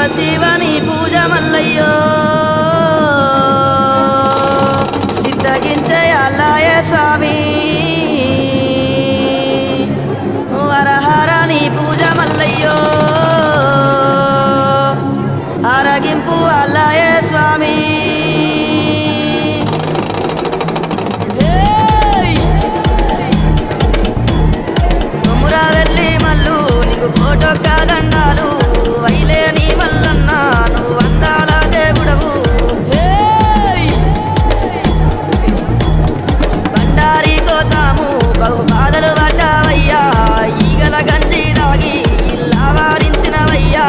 శివని పూజ మల్లయ్యో సిద్ధగించే అల్లాయ స్వామి వరహరాని పూజ మల్లయ్యో ఆరగింపు అల్లాయ స్వామి కొమురా వెళ్ళి మల్లు నీకు కోటొక్క దండాలు వైలేని మల్లన్న నువ్వు అందాల దేవుడవు బండారి కోసాము బహు బాధలు పడ్డావయ్యా ఈగల గంజి దాగి ఇల్లా వారించినవయ్యా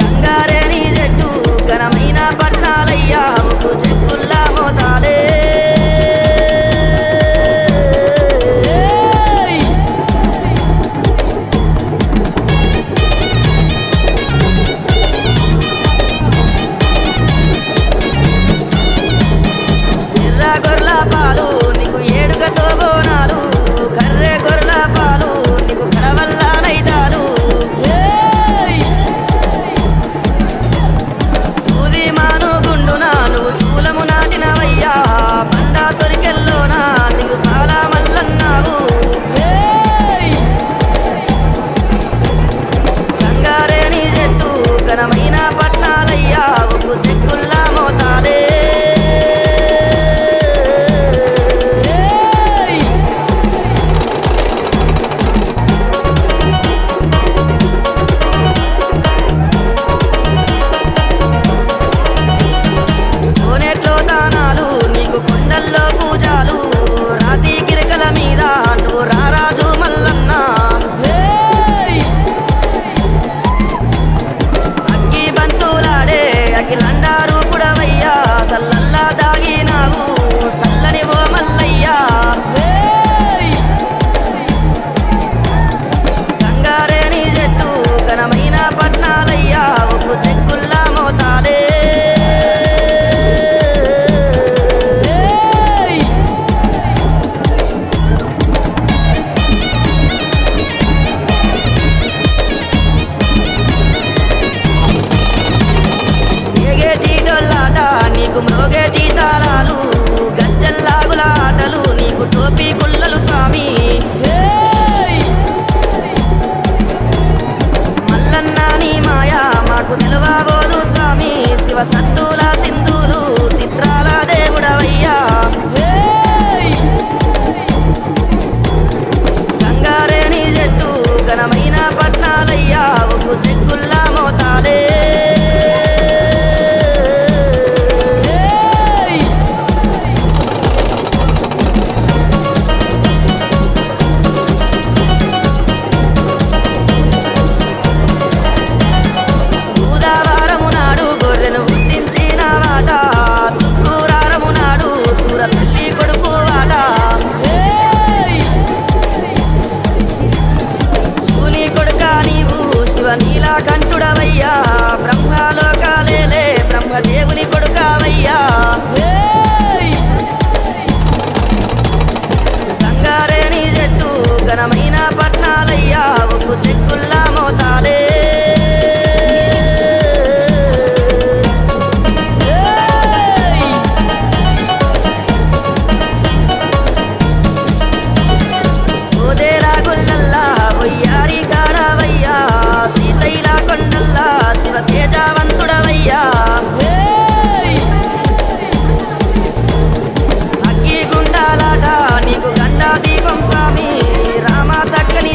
గంగారేని చెట్టు ఘనమైన పట్నాలయ్యా ఉప్పు చెక్కుల్లా మోతాలే గొర్రెల పాలు నీకు ఏడుకతో బోనాలు కర్రె గొర్రెల పాలు నీకు కడవల్ల నైదాలు సూది మాను గుండున నువ్వు శూలము నాటినవయ్యా బండా సొరికెల్లోనా నీకు పాల మల్లన్నావు గంగారేని చెట్టు ఘనమైన పట్నాలయ్యా ఉప్పు చెక్కుల్లా మోతాలే కొండల్లో పూజాలు రాతి గిరికల మీద నువ్వు రారాజు మల్లన్న అగ్గి బంతులాడే అఖిలండారు పుడవయ్యా సల్లల్లా దాగినావు సల్లని ఓ మల్లయ్యా గంగారేని చెట్టు ఘనమైన పట్నాలయ్యా ఉప్పు చెక్కుల్లా మోతాలే నీకు మ్రోగేటి తాళాలు గజ్జల్లాగుల ఆటలు నీకు టోపీ గుల్లలు స్వామి మల్లన్న నీ మాయా మాకు తెలవబోదు స్వామి శివ సత్తుల సింధులు చిత్రాల దేవుడవయ్యా గంగారేని చెట్టు ఘనమైన పట్నాలయ్యా ఉప్పు చెక్కుల్లా మోతాలే పెళ్లి కొడుకు వాట శూని కొడుక నీవు శివ నీలా కంఠుడవయ్యా బ్రహ్మలోకాలేలే బ్రహ్మదేవుని కొడుకావయ్యా గంగారేని చెట్టు ఘనమైన పట్నాలయ్యా ఉప్పు చెక్కుల్లా మోతాలే ఒయ్యారి కాడవయ్యా శ్రీశైల కొండల్లా శివ తేజవంతుడవయ్యా అగ్గి గుండాలాట నీకు గండా దీపం స్వామి రామ సక్కని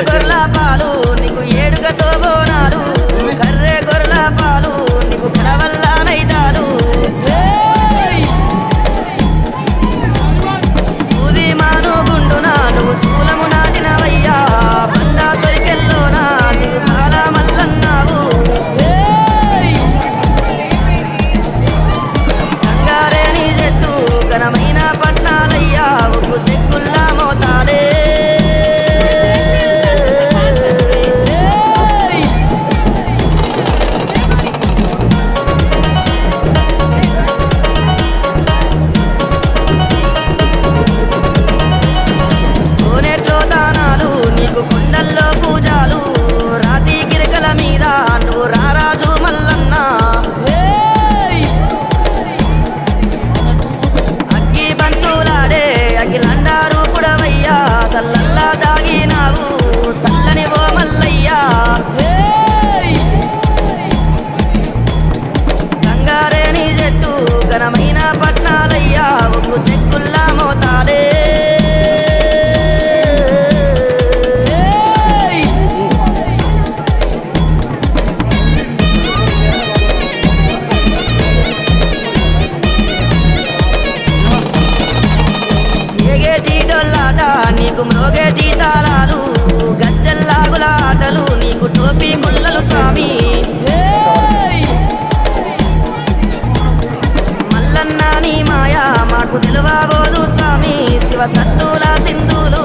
గొర్ల పాలు నీకు ఏడుకతో బోనాలు కర్రె గొర్ల పాలు నీకు కడవల్ల నైతాలు సూది మాను గుండున నువ్వు శూలము నాటినవయ్యా బండా సొరికెల్లోన నీకు బాల మల్లన్నావు గంగారేని చెట్టు ఘనమైన పట్నాలయ్యా ఉప్పు చెక్కుల్లా మోతాలే కోనేట్లో దానాలు నీకు కొండల్లో పూజాలు రాతి గిరికల మీద నువ్వు రారాజు మల్లన్న అగ్గి బంతులాడే అఖిలండారు పుడవయ్యా సల్లల్లా దాగినావు సల్లని ఓ మల్లయ్యా గంగారేని చెట్టు ఘనమైన పట్నాలయ్యా ఉప్పు చెక్కుల్లా మోతాలే ఏగేటి డొల్లాట నీకు మ్రోగేటి తాళాలు గజ్జల్లాగుల ఆటలు నీకు టోపీ గుల్లలు స్వామి మల్లన్న నీ మాయా మాకు తెలువబోదు స్వామి శివ సత్తుల సింధులు